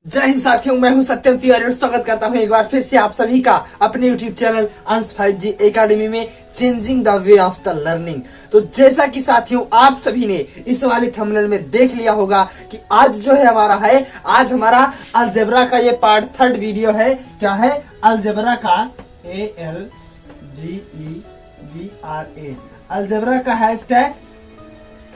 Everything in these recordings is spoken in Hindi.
जय हिंद साथियों, मैं हूं सत्यम तिवारी और स्वागत करता हूं एक बार फिर से आप सभी का अपने YouTube चैनल अंश 5G एकेडमी में changing the way of the learning. तो जैसा कि साथियों आप सभी ने इस वाली थंबनेल में देख लिया होगा कि आज जो है आज हमारा अलजेब्रा का ये पार्ट 3 वीडियो है। क्या है? अलजेब्रा का ALGEBRA अलजेब्रा का हैशटैग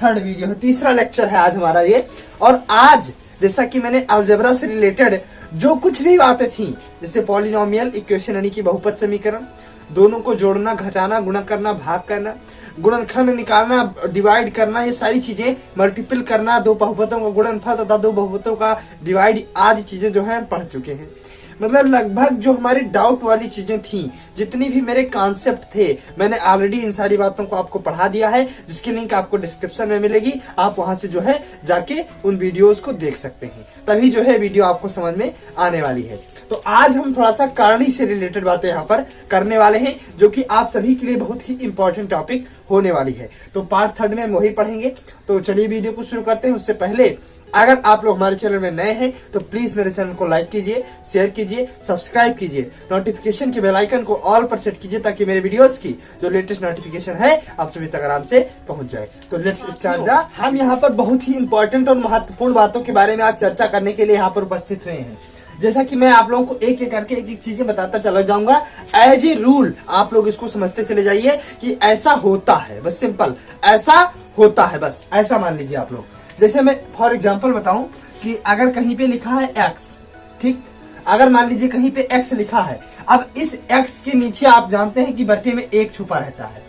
3rd वीडियो है, तीसरा लेक्चर है आज हमारा ये। और आज जैसा कि मैंने अलजेब्रा से रिलेटेड जो कुछ भी बातें थी, जैसे पॉलिनोमियल इक्वेशन यानी कि बहुपद समीकरण, दोनों को जोड़ना, घटाना, गुणा करना, भाग करना, गुणनखंड निकालना, डिवाइड करना, ये सारी चीजें, मल्टीपल करना, दो बहुपदों का गुणनफल तथा दो बहुपदों का डिवाइड आदि चीजें जो है हम पढ़ चुके हैं। मतलब लगभग जो हमारी डाउट वाली चीजें थी, जितनी भी मेरे कॉन्सेप्ट थे, मैंने ऑलरेडी इन सारी बातों को आपको पढ़ा दिया है, जिसकी लिंक आपको डिस्क्रिप्शन में मिलेगी। आप वहां से जो है जाके उन वीडियोस को देख सकते हैं, तभी जो है वीडियो आपको समझ में आने वाली है। तो आज हम थोड़ा सा करणी से रिलेटेड बातें यहाँ पर करने वाले हैं, जो कि आप सभी के लिए बहुत ही इंपॉर्टेंट टॉपिक होने वाली है। तो पार्ट 3 में हम वही पढ़ेंगे। तो चलिए वीडियो को शुरू करते हैं। उससे पहले अगर आप लोग हमारे चैनल में नए हैं तो प्लीज मेरे चैनल को लाइक कीजिए, शेयर कीजिए, सब्सक्राइब कीजिए, नोटिफिकेशन के बेल आइकन को ऑल पर सेट कीजिए, ताकि मेरे वीडियोस की जो लेटेस्ट नोटिफिकेशन है आप सभी तक आराम से पहुंच जाए। तो लेट्स स्टार्ट। हम यहाँ पर बहुत ही इंपॉर्टेंट और महत्वपूर्ण बातों के बारे में आज चर्चा करने के लिए यहाँ पर उपस्थित हुए हैं। जैसा कि मैं आप लोगों को एक एक करके एक एक चीजें बताता चला जाऊंगा। एज ए रूल आप लोग इसको समझते चले जाइए कि ऐसा होता है, बस सिंपल ऐसा होता है, बस ऐसा मान लीजिए आप लोग। जैसे मैं फॉर एग्जांपल बताऊं कि अगर कहीं पे लिखा है x, ठीक, अगर मान लीजिए कहीं पे x लिखा है, अब इस x के नीचे आप जानते हैं कि बट्टे में 1 छुपा रहता है।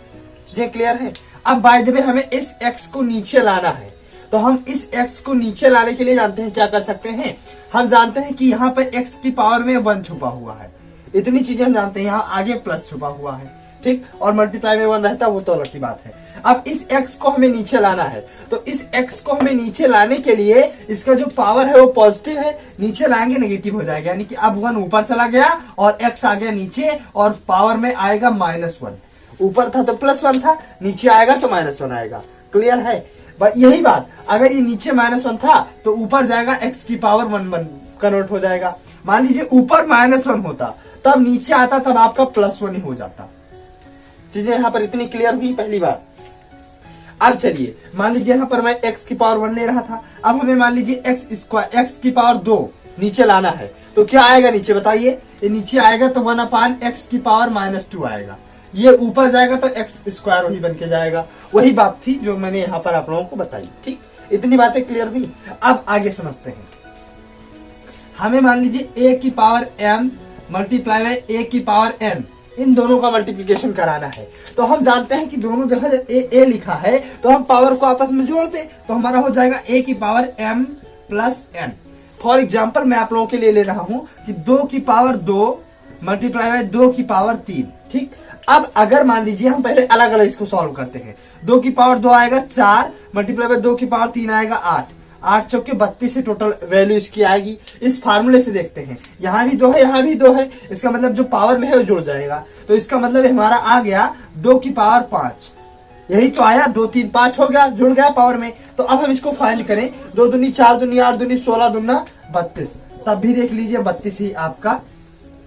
ये क्लियर है? अब बाय द वे हमें इस x को नीचे लाना है, तो हम इस x को नीचे लाने के लिए जानते हैं क्या कर सकते हैं। हम जानते हैं कि यहाँ पर x की पावर में 1 छुपा हुआ है, इतनी चीजें हम जानते हैं। यहाँ आगे प्लस छुपा हुआ है, ठीक, और मल्टीप्लाई में 1 रहता है, वो तो अलग की बात है। अब इस x को हमें नीचे लाना है, तो इस x को हमें नीचे लाने के लिए इसका जो पावर है वो पॉजिटिव है, नीचे लाएंगे नेगेटिव हो जाएगा, यानी कि अब 1 ऊपर चला गया और x आ गया नीचे, और पावर में आएगा -1। ऊपर था तो +1 था, नीचे आएगा तो -1 आएगा। क्लियर है? यही बात, अगर ये नीचे -1 था तो ऊपर जाएगा x की पावर 1 कन्वर्ट हो जाएगा। मान लीजिए ऊपर -1 होता, तब नीचे आता, तब आपका +1 ही हो जाता। चीजें यहाँ पर इतनी क्लियर हुई पहली बार। अब चलिए मान लीजिए यहाँ पर मैं x की पावर 1 ले रहा था, अब हमें मान लीजिए x की पावर 2 नीचे लाना है, तो क्या आएगा नीचे बताइए? ये नीचे आएगा तो 1/x की पावर -2 आएगा। ये ऊपर जाएगा तो x² वही बन के जाएगा। वही बात थी जो मैंने यहाँ पर आप लोगों को बताई, ठीक, इतनी बातें क्लियर हुई। अब आगे समझते हैं। हमें मान लीजिए a की power m multiply by a की पावर n, इन दोनों का मल्टीप्लिकेशन कराना है। तो हम जानते हैं कि दोनों जगह जब a लिखा है तो हम पावर को आपस में जोड़ दें, तो हमारा हो जाएगा a की power m plus n। For example मैं आप लोगों के लिए ले रहा हूं कि 2 की पावर 2 मल्टीप्लाई बाय 2 की पावर 3, ठीक। अब अगर मान लीजिए हम पहले अलग अलग इसको सॉल्व करते हैं। 2 की पावर 2 आएगा 4, मल्टीप्लाई बाय 2 की पावर 3 आएगा 8, 8 चौके 32 से टोटल वैल्यू इसकी आएगी। इस फार्मूले से देखते हैं, यहाँ भी 2 है, यहाँ भी 2 है, इसका मतलब जो पावर में है वो जुड़ जाएगा। तो इसका मतलब हमारा आ गया 2 की पावर 5, यही तो आया, 2 3 5 हो गया, जुड़ गया पावर में। तो अब हम इसको फाइंड करें, 2 दूनी 4 दूनी 8 दूनी 16 दूना 32, तब भी देख लीजिए 32 ही आपका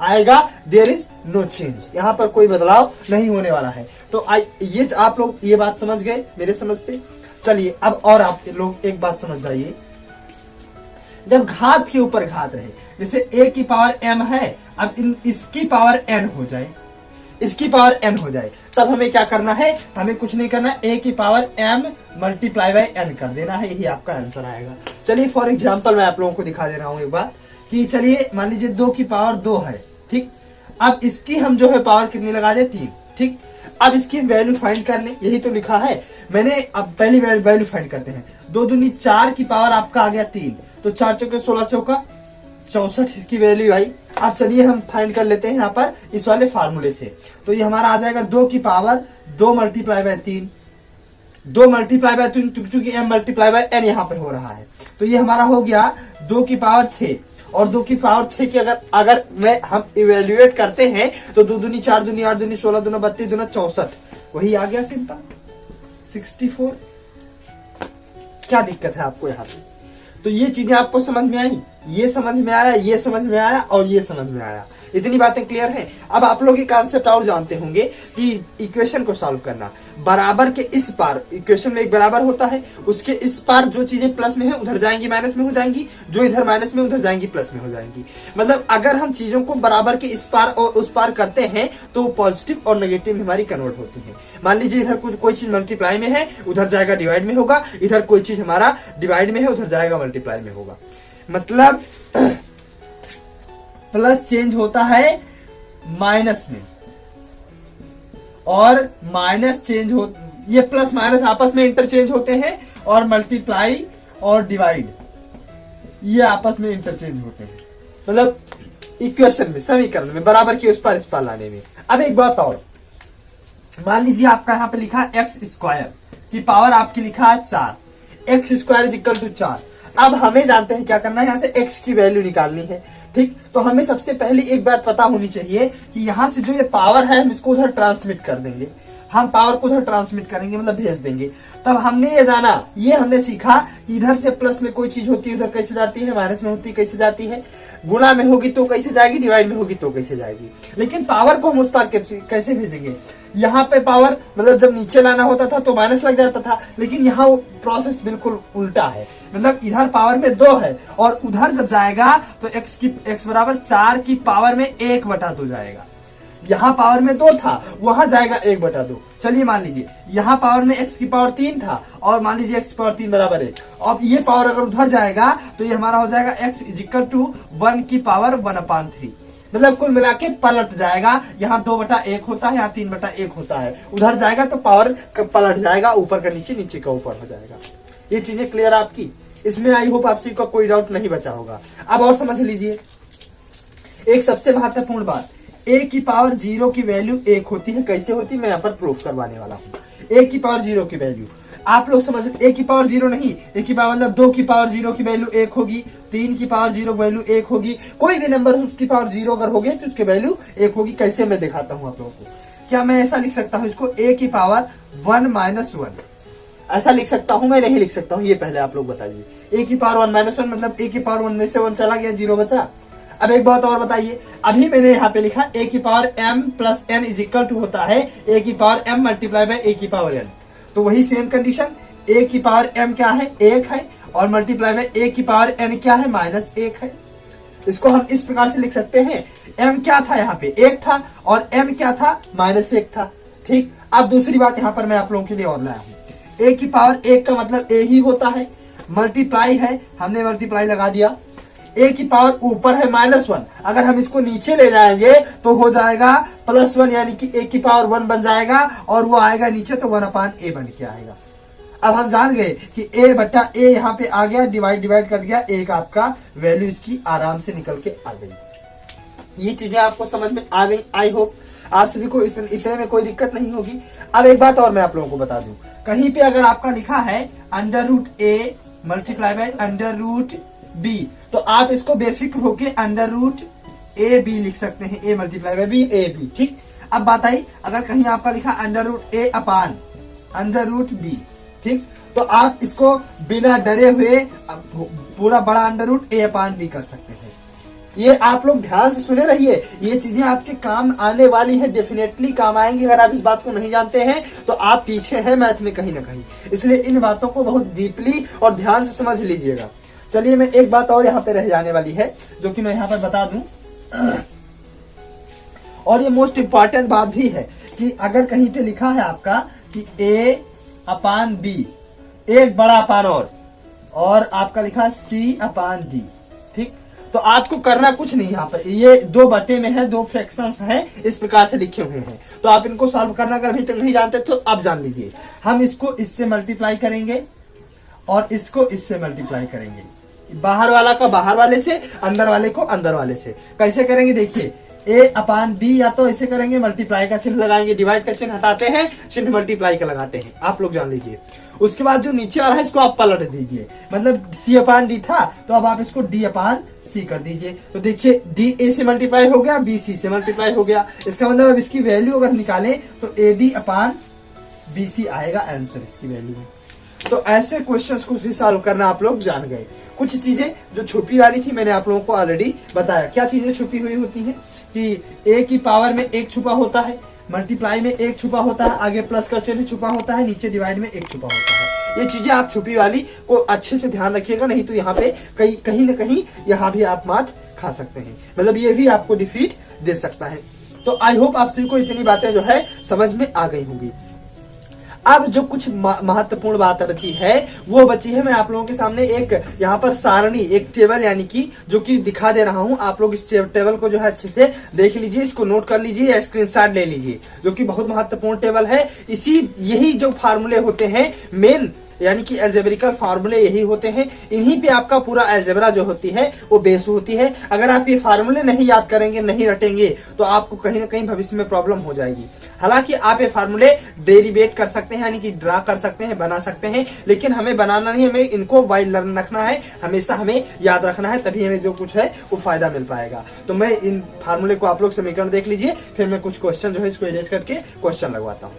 आएगा। देयर इज नो चेंज, यहाँ पर कोई बदलाव नहीं होने वाला है। तो ये आप लोग ये बात समझ गए मेरे समझ से। चलिए अब और आप लोग एक बात समझ जाइए, जब घात के ऊपर घात रहे, जैसे a की पावर m है, अब इसकी पावर n हो जाए, इसकी पावर n हो जाए, तब हमें क्या करना है? हमें कुछ नहीं करना, a की power m multiply bye n कर देना है, यही आपका आंसर आएगा। चलिए फॉर एग्जांपल मैं आप लोगों को दिखा दे रहा हूं एक बात कि चलिए मान लीजिए 2 की पावर 2 है, ठीक। अब इसकी हम जो है पावर कितनी लगा दे? 3, ठीक। अब इसकी वैल्यू फाइंड कर ले, यही तो लिखा है मैंने। अब पहली वैल्यू फाइंड करते हैं। 2 दूनी 4 की पावर आपका आ गया 3, तो 4 चौके 16 चौका 64 इसकी वैल्यू आई। अब चलिए हम फाइंड कर लेते हैं यहाँ पर इस वाले फार्मूले से। तो ये हमारा आ जाएगा 2 की power 2 multiply bye 3, 2 multiply bye 3, क्योंकि m मल्टीप्लाई बाय n यहाँ पर हो रहा है, तो ये हमारा हो गया 2 की पावर 6। और 2 की पावर 6 की अगर हम इवेल्युएट करते हैं तो 2 दूनी 4 दूनी 8 दूनी 16 दूना 32 दूना 64, वही आ गया सिंपल 64। क्या दिक्कत है आपको यहाँ पे? तो ये चीजें आपको समझ में आई। ये समझ में आया, ये समझ में आया और ये समझ में आया। इतनी बातें क्लियर हैं। अब आप लोग ये कॉन्सेप्ट और जानते होंगे कि इक्वेशन को सॉल्व करना, बराबर के इस पार, इक्वेशन में एक बराबर होता है, उसके इस पार जो चीजें प्लस में है उधर जाएंगी माइनस में हो जाएंगी, जो इधर माइनस में उधर जाएंगी प्लस में हो जाएंगी। मतलब अगर हम चीजों को बराबर के इस पार और उस पार करते हैं तो पॉजिटिव और नेगेटिव में हमारी कन्वर्ट होती है। मान लीजिए इधर कोई चीज मल्टीप्लाई में है, उधर जाएगा डिवाइड में होगा, इधर कोई चीज हमारा डिवाइड में है, उधर जाएगा मल्टीप्लाई में होगा। मतलब प्लस चेंज होता है माइनस में और माइनस चेंज हो, ये प्लस माइनस आपस में इंटरचेंज होते हैं और मल्टीप्लाई और डिवाइड ये आपस में इंटरचेंज होते हैं। मतलब इक्वेशन में, समीकरण में बराबर की उस पार इस पार लाने में। अब एक बात और, मान लीजिए आपका यहाँ पे लिखा है एक्स स्क्वायर की पावर आपकी लिखा है 4, X square is equal to 4। अब हमें जानते हैं क्या करना है, यहाँ से x की वैल्यू निकालनी है। ठीक, तो हमें सबसे पहले एक बात पता होनी चाहिए कि यहाँ से जो ये पावर है हम इसको उधर ट्रांसमिट कर देंगे, हम पावर को उधर ट्रांसमिट करेंगे, मतलब भेज देंगे। तब हमने ये जाना, ये हमने सीखा कि इधर से प्लस में कोई चीज होती है उधर कैसे जाती है, माइनस में होती है कैसे जाती है, गुणा में होगी तो कैसे जाएगी, डिवाइड में होगी तो कैसे जाएगी। लेकिन पावर को हम उस पार कैसे भेजेंगे। यहाँ पे पावर मतलब जब नीचे लाना होता था तो माइनस लग जाता था, लेकिन यहाँ वो प्रोसेस बिल्कुल उल्टा है। मतलब इधर पावर में 2 है और उधर जब जाएगा तो x बराबर 4 की पावर में 1/2 जाएगा। यहाँ पावर में 2 था, वहां जाएगा 1/2। चलिए मान लीजिए यहाँ पावर में x की पावर 3 था और मान लीजिए x की पावर 3 बराबर 1। अब ये पावर अगर उधर जाएगा तो ये हमारा हो जाएगा x इज इक्वल टू 1 की पावर 1/3। मतलब कुल मिला के पलट जाएगा, यहाँ 2/1 होता है, यहाँ 3/1 होता है, उधर जाएगा तो पावर पलट जाएगा, ऊपर का नीचे, नीचे का ऊपर हो जाएगा। ये चीजें क्लियर आपकी, इसमें आई होप आप सभी का कोई डाउट नहीं बचा होगा। अब और समझ लीजिए एक सबसे महत्वपूर्ण बात, a की पावर 0 की वैल्यू 1 होती है। कैसे होती है मैं यहाँ पर प्रूफ करवाने वाला हूँ। a की पावर 0 की वैल्यू आप लोग समझ, a की पावर 0 नहीं, a की पावर मतलब 2 की पावर 0 की वैल्यू 1 होगी, 3 की पावर 0 वैल्यू 1 होगी, कोई भी नंबर उसकी पावर 0 अगर होगी तो उसकी वैल्यू 1 होगी। कैसे मैं दिखाता हूँ आप लोगों को। क्या मैं ऐसा लिख सकता हूँ इसको, a की पावर 1 - 1 ऐसा लिख सकता हूँ? मैं नहीं लिख सकता हूँ, ये पहले आप लोग बताइए। a की पावर 1 - 1 मतलब a की पावर 1 में से 1 चला गया, 0 बचा। अब एक बात और बताइए, अभी मैंने यहाँ पे लिखा a की power m plus n is equal to होता है a की power m multiply by a की पावर n। तो वही सेम कंडीशन, a की पावर m क्या है, 1 है, और मल्टीप्लाई बाय a की पावर n क्या है, -1 है। इसको हम इस प्रकार से लिख सकते हैं, m क्या था यहाँ पे 1 था और n क्या था, -1 था। ठीक, अब दूसरी बात यहाँ पर मैं आप लोगों के लिए और लाया हूँ। a की पावर 1 का मतलब a ही होता है, मल्टीप्लाई है, हमने मल्टीप्लाई लगा दिया। a की पावर ऊपर है -1, अगर हम इसको नीचे ले जाएंगे तो हो जाएगा +1, यानी कि a की पावर 1 बन जाएगा और वो आएगा नीचे तो 1/a बन के आएगा। अब हम जान गए कि a/a यहाँ पे आ गया, डिवाइड कट गया, एक आपका वैल्यू इसकी आराम से निकल के आ गई। ये चीजें आपको समझ में आ गई। आई होप आप सभी को इसमें इतने में कोई दिक्कत नहीं होगी। अब एक बात और मैं आप लोगों को बता दूं, कहीं पे अगर आपका लिखा है √a मल्टीप्लाई बाय √b तो आप इसको बेफिक्र होके √ab लिख सकते हैं, a multiply by b ab। ठीक, अब बात आई अगर कहीं आपका लिखा √a अपान √b, ठीक, तो आप इसको बिना डरे हुए पूरा बड़ा √a अपान b कर सकते हैं। ये आप लोग ध्यान से सुने रहिए, ये चीजें आपके काम आने वाली है, डेफिनेटली काम आएंगी। अगर आप इस बात को नहीं जानते हैं तो आप पीछे हैं मैथ में कहीं ना कहीं, इसलिए इन बातों को बहुत डीपली और ध्यान से समझ लीजिएगा। चलिए मैं एक बात और यहाँ पे रह जाने वाली है जो कि मैं यहाँ पर बता दूं, और ये मोस्ट इंपॉर्टेंट बात भी है कि अगर कहीं पे लिखा है आपका कि a अपान b, एक बड़ा अपान और आपका लिखा c अपान d, ठीक, तो आपको करना कुछ नहीं। यहाँ पर ये 2 बटे में है, 2 फ्रैक्शंस हैं, इस प्रकार से लिखे हुए हैं, तो आप इनको सॉल्व करना अगर अभी तक नहीं जानते तो अब जान लीजिए। हम इसको इससे मल्टीप्लाई करेंगे और इसको इससे मल्टीप्लाई करेंगे, बाहर वाला का बाहर वाले से, अंदर वाले को अंदर वाले से। कैसे करेंगे देखिए, a अपान b या तो ऐसे करेंगे, मल्टीप्लाई का चिन्ह लगाएंगे, डिवाइड का चिन्ह हटाते हैं, चिन्ह मल्टीप्लाई का लगाते हैं, आप लोग जान लीजिए। उसके बाद जो नीचे आ रहा है इसको आप पलट दीजिए, मतलब c अपान d था तो अब आप इसको d अपान c कर दीजिए। तो देखिए d a से मल्टीप्लाई हो गया, b c से मल्टीप्लाई हो गया। इसका मतलब अब इसकी वैल्यू अगर निकालें तो ad अपान bc आएगा आंसर इसकी वैल्यू में। तो ऐसे क्वेश्चंस को भी सॉल्व करना आप लोग जान गए। कुछ चीजें जो छुपी वाली थी मैंने आप लोगों को ऑलरेडी बताया। क्या चीजें छुपी हुई होती हैं कि ए की पावर में 1 छुपा होता है, मल्टीप्लाई में 1 छुपा होता है, आगे प्लस का चिन्ह छुपा होता है, नीचे डिवाइड में 1 छुपा होता है। ये चीजें आप छुपी वाली को अच्छे से ध्यान रखिएगा, नहीं तो यहाँ पे कहीं न कहीं यहाँ भी आप मात खा सकते हैं, मतलब ये भी आपको डिफीट दे सकता है। तो आई होप आप सभी को इतनी बातें जो है समझ में आ गई होंगी। अब जो कुछ महत्वपूर्ण बात बची है वो बची है, मैं आप लोगों के सामने एक यहाँ पर सारणी, एक टेबल यानी कि जो कि दिखा दे रहा हूँ। आप लोग इस टेबल को जो है अच्छे से देख लीजिए, इसको नोट कर लीजिए या स्क्रीनशॉट ले लीजिए, जो कि बहुत महत्वपूर्ण टेबल है। यही जो फार्मूले होते हैं मेन यानी कि अलजेब्रिकल फार्मूले यही होते हैं, इन्हीं पे आपका पूरा अलजेब्रा जो होती है वो बेस होती है। अगर आप ये फार्मूले नहीं याद करेंगे, नहीं रटेंगे, तो आपको कहीं ना कहीं भविष्य में प्रॉब्लम हो जाएगी। हालांकि आप ये फार्मूले डेरिवेट कर सकते हैं यानी कि ड्रा कर सकते हैं, बना सकते हैं, लेकिन हमें बनाना नहीं, हमें इनको वाइल लर्न रखना है, हमेशा हमें याद रखना है, तभी हमें जो कुछ है वो फायदा मिल पाएगा। तो मैं इन फार्मूले को आप लोग समीकरण देख लीजिए, फिर मैं कुछ क्वेश्चन जो है इसको इरेज करके क्वेश्चन लगवाता हूँ।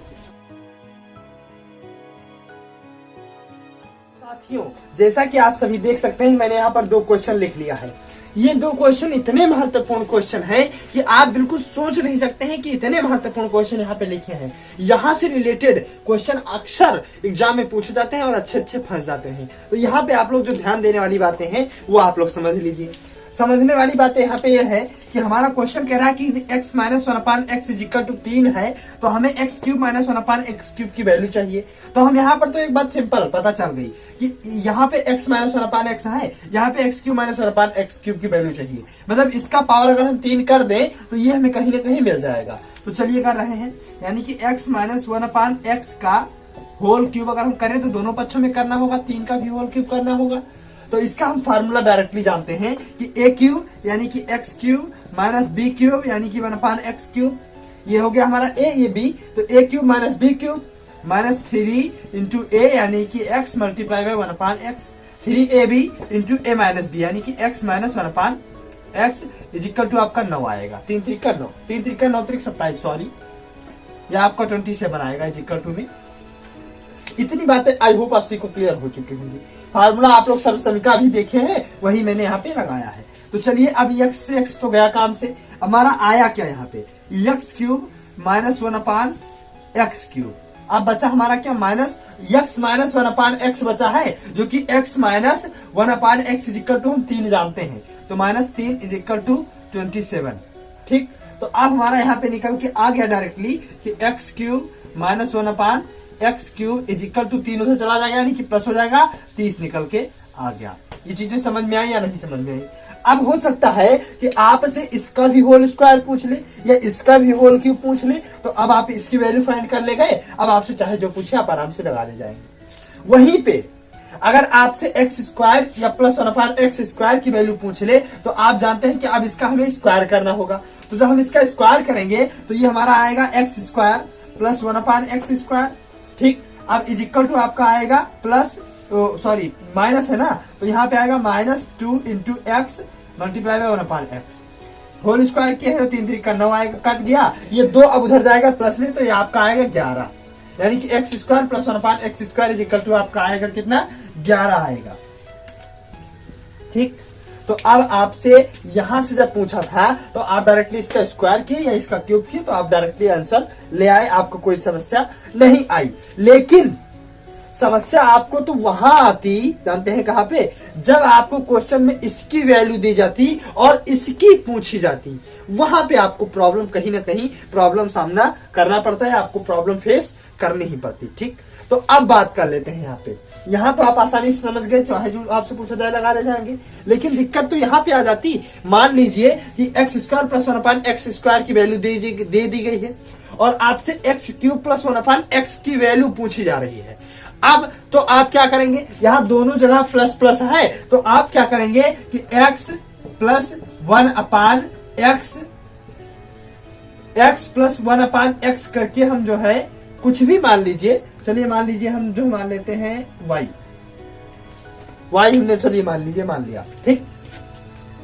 साथियों, जैसा कि आप सभी देख सकते हैं मैंने यहाँ पर 2 क्वेश्चन लिख लिया है। ये 2 क्वेश्चन इतने महत्वपूर्ण क्वेश्चन हैं कि आप बिल्कुल सोच नहीं सकते हैं कि इतने महत्वपूर्ण क्वेश्चन यहाँ पे लिखे हैं। यहाँ से रिलेटेड क्वेश्चन अक्सर एग्जाम में पूछे जाते हैं और अच्छे फंस जाते हैं। तो यहाँ पे आप लोग जो ध्यान देने वाली बातें हैं वो आप लोग समझ लीजिए। समझने वाली बातें यहाँ पे ये है कि हमारा क्वेश्चन कह रहा है कि x minus 1/x is equal to 3 है, तो हमें x cube minus 1/x cube की वैल्यू चाहिए। तो हम यहाँ पर तो एक बात सिंपल पता चल गई कि यहाँ पे x माइनस 1/x है, यहाँ पे x cube minus 1/x cube की वैल्यू चाहिए, मतलब इसका पावर अगर हम 3 कर दें तो ये हमें कहीं ना कहीं मिल जाएगा। तो चलिए कर रहे हैं, यानी कि x माइनस 1/x का होल क्यूब अगर हम करें तो दोनों पक्षों में करना होगा, 3 का भी होल क्यूब करना होगा। तो इसका हम फार्मूला डायरेक्टली जानते हैं कि a क्यूब यानी कि x cube minus b cube यानी कि 1/x क्यूब, ये हो गया हमारा a, ये b, तो a cube minus b cube minus 3 into a यानी कि x multiply by 1/x, 3ab into a minus b यानी कि x minus 1/x is equal to आपका 9 आएगा। 3 3 का 9, 3 3 का 9 3 27, सॉरी, या आपका 27 आएगा इज इक्वल टू में। इतनी बातें आई होप आप सबको क्लियर हो चुकी होंगी। फार्मूला आप लोग सर्व समीका भी देखे हैं, वही मैंने यहाँ पे लगाया है। तो चलिए अब x से x तो गया काम से, हमारा आया क्या यहाँ पे x cube minus 1/x cube. अब बचा हमारा क्या माइनस x माइनस 1/x बचा है, जो कि x minus 1/x is equal to हम 3 जानते हैं, तो माइनस 3 इज इक्वल टू 27। ठीक, तो अब हमारा यहाँ पे निकल के आ गया डायरेक्टली कि x cube minus 1/x cube is equal to 3 उधर चला जाएगा यानी कि प्लस हो जाएगा, 30 निकल के आ गया। ये चीजें समझ में आई या नहीं समझ में आई? अब हो सकता है कि आपसे इसका भी होल स्क्वायर पूछ ले या इसका भी होल क्यूब पूछ ले, तो अब आप इसकी वैल्यू फाइंड कर ले गए। अब आपसे चाहे जो पूछे आप आराम से लगा ले जाएंगे। वहीं पे अगर आपसे एक्स स्क्वायर या प्लस 1/x स्क्वायर की वैल्यू पूछ ले, तो आप जानते हैं कि अब इसका हमें स्क्वायर करना होगा। तो जब हम इसका स्क्वायर करेंगे तो ये हमारा आएगा x square plus 1/x square. ठीक, अब इज इक्वल टू आपका आएगा प्लस, सॉरी माइनस है ना, तो यहाँ पे आएगा minus 2 into X multiply by 1/x whole square किया है, तो 3 3 का 9 आएगा, कट गया। ये 2 अब उधर जाएगा प्लस में, तो ये आपका आएगा 11, यानी कि X square plus 1/x square is equal to आपका आएगा कितना, 11 आएगा। ठीक, तो अब आपसे यहां से जब पूछा था तो आप डायरेक्टली इसका स्क्वायर किए या इसका क्यूब किए, तो आप डायरेक्टली आंसर ले आए, आपको कोई समस्या नहीं आई। लेकिन समस्या आपको तो वहां आती, जानते हैं कहां पे, जब आपको क्वेश्चन में इसकी वैल्यू दी जाती और इसकी पूछी जाती, वहां पे आपको प्रॉब्लम, कहीं ना कहीं प्रॉब्लम सामना करना पड़ता है, आपको प्रॉब्लम फेस करनी ही पड़ती। ठीक, तो अब बात कर लेते हैं यहाँ पे। यहाँ तो आप आसानी से समझ गए, चाहे जो आपसे पूछा जाए लगा ले जाएंगे, लेकिन दिक्कत तो यहाँ पे आ जाती। मान लीजिए कि X square plus 1/x square की वैल्यू दे दी गई है और आपसे एक्स क्यूब प्लस 1/x की वैल्यू पूछी जा रही है। अब तो आप क्या करेंगे, यहाँ दोनों जगह प्लस प्लस है, तो आप क्या करेंगे कि x plus 1/x x plus 1/x करके हम जो है कुछ भी मान लीजिए, चलिए मान लीजिए हम जो मान लेते हैं y हमने, चलिए मान लिया। ठीक,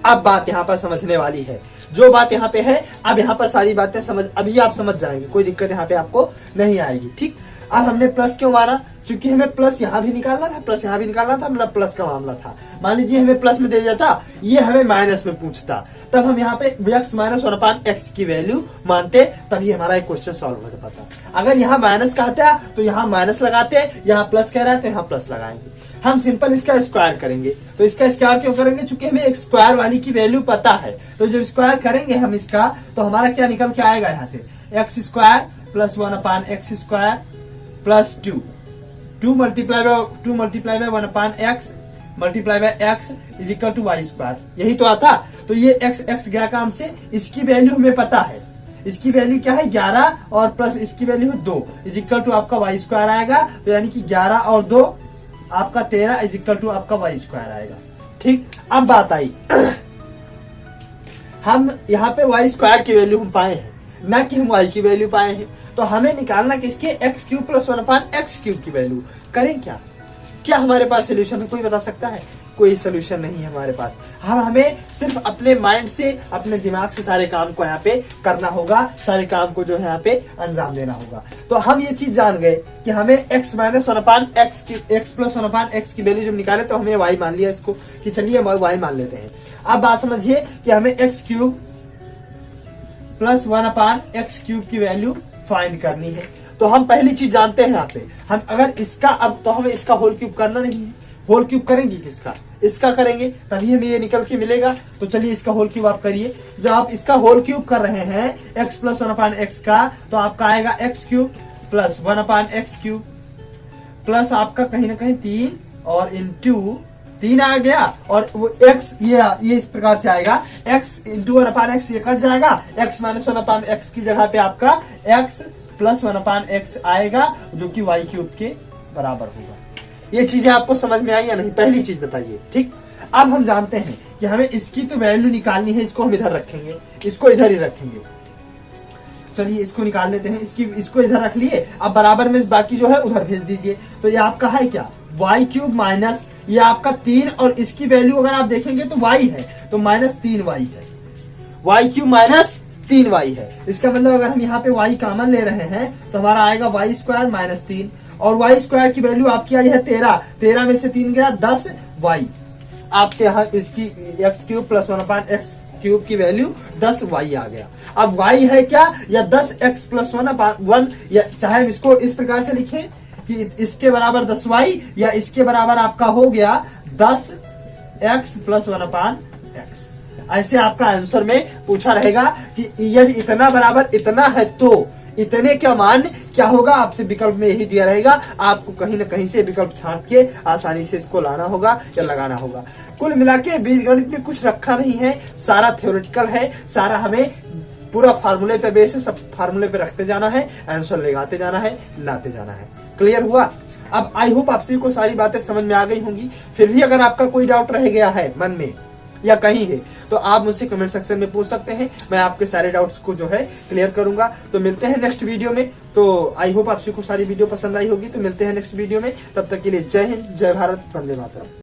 अब बात यहाँ पर समझने वाली है, जो बात यहाँ पे है अब यहाँ पर सारी बातें अभी आप समझ जाएंगे, कोई दिक्कत यहाँ पे आपको नहीं आएगी। ठीक, अब हमने प्लस क्यों माना, क्योंकि हमें प्लस यहाँ भी निकालना था, प्लस यहाँ भी निकालना था, मतलब प्लस का मामला था। मान लीजिए हमें प्लस में दे जाता, ये हमें माइनस में पूछता, तब हम यहाँ पे x माइनस 1/x की वैल्यू मानते, तब ये हमारा एक क्वेश्चन सॉल्व हो पाता। अगर यहाँ माइनस कहता तो यहाँ माइनस लगाते, यहाँ प्लस कह रहा है तो यहाँ प्लस लगाएंगे। हम सिंपल इसका स्क्वायर करेंगे, तो इसका स्क्वायर क्यों करेंगे, क्योंकि हमें एक स्क्वायर वाली की वैल्यू पता है। तो जब स्क्वायर करेंगे हम इसका, तो हमारा क्या निकल के आएगा, यहाँ से X square plus 1/x square plus 2 multiply by 1/x multiply by x is equal to Y square, यही तो आता। तो ये x गया काम से, इसकी वैल्यू हमें पता है, इसकी वैल्यू क्या है 11 और प्लस इसकी वैल्यू है 2 इज इक्वल टू आपका वाई स्क्वायर आएगा। तो यानी कि 11 और 2 आपका 13 इज इक्वल टू आपका वाई स्क्वायर आएगा। ठीक, अब बात आई हम यहाँ पे वाई स्क्वायर की वैल्यू हम पाए हैं, ना कि हम वाई की वैल्यू पाए हैं। तो हमें निकालना किसके, x cube plus 1/x cube की वैल्यू। करें क्या हमारे पास सोल्यूशन है, कोई बता सकता है? कोई सोल्यूशन नहीं है हमारे पास। हमें सिर्फ अपने माइंड से, अपने दिमाग से सारे काम को यहाँ पे करना होगा, सारे काम को जो है यहाँ पे अंजाम देना होगा। तो हम ये चीज जान गए कि हमें x माइनस 1/x की, x प्लस 1/x की वैल्यू जब निकाले तो हमने y मान लिया इसको, कि चलिए y मान लेते हैं। अब बात समझिए कि हमें x cube plus 1/x cube की वैल्यू फाइंड करनी है। तो हम पहली चीज जानते हैं यहाँ पे, हम अगर इसका, अब तो हमें इसका होल क्यूब करना नहीं है, होल क्यूब करेंगे किसका, इसका करेंगे, तभी हमें ये निकल के मिलेगा। तो चलिए इसका होल क्यूब आप करिए। जब आप इसका होल क्यूब कर रहे हैं x प्लस 1/x का, तो आपका आएगा x cube plus 1/x cube plus आपका कहीं ना कहीं 3 और इंटू 3 आ गया, और वो x ये इस प्रकार से आएगा, x इंटू 1/x ये कट जाएगा, x माइनस 1/x की जगह पे आपका x प्लस 1/x आएगा, जो कि y क्यूब के बराबर होगा। ये चीजें आपको समझ में आई या नहीं, पहली चीज बताइए। ठीक, अब हम जानते हैं कि हमें इसकी तो वैल्यू निकालनी है, इसको हम इधर रखेंगे, इसको इधर ही रखेंगे। चलिए इसको निकाल लेते हैं, इसको इधर रख लिए, अब बराबर में बाकी जो है उधर भेज दीजिए। तो ये आपका है क्या, वाई क्यूब माइनस ये आपका 3, और इसकी वैल्यू अगर आप देखेंगे तो y है, तो माइनस 3y है, वाई क्यूब माइनस 3y है। इसका मतलब अगर हम यहाँ पे y कॉमन ले रहे हैं तो हमारा आएगा वाई स्क्वायर माइनस 3, और वाई स्क्वायर की वैल्यू आपकी आई है 13 में से 3 गया 10y। आपके यहाँ इसकी x cube plus 1/x cube की वैल्यू 10y आ गया। अब y है क्या, या 10x प्लस 1/1, या चाहे हम इसको इस प्रकार से लिखें कि इसके बराबर 10y, या इसके बराबर आपका हो गया 10x प्लस 1/x। ऐसे आपका आंसर में पूछा रहेगा कि यदि इतना बराबर इतना है तो इतने का मान क्या होगा, आपसे विकल्प में यही दिया रहेगा। आपको कहीं ना कहीं से विकल्प छांट के आसानी से इसको लाना होगा या लगाना होगा। कुल मिला के बीजगणित में कुछ रखा नहीं है, सारा थ्योरेटिकल है, सारा हमें पूरा फार्मूले पे बेस है, सब फार्मूले पे रखते जाना है, आंसर लगाते जाना है, लाते जाना है। क्लियर हुआ? अब आई होप आपसे को सारी बातें समझ में आ गई होंगी। फिर भी अगर आपका कोई डाउट रह गया है मन में या कहीं है तो आप मुझसे कमेंट सेक्शन में पूछ सकते हैं, मैं आपके सारे डाउट्स को जो है क्लियर करूंगा। तो मिलते हैं नेक्स्ट वीडियो में। तो आई होप आपसे को सारी वीडियो पसंद आई होगी। तो मिलते हैं नेक्स्ट वीडियो में, तब तक के लिए जय हिंद, जय भारत, वंदे मातरम।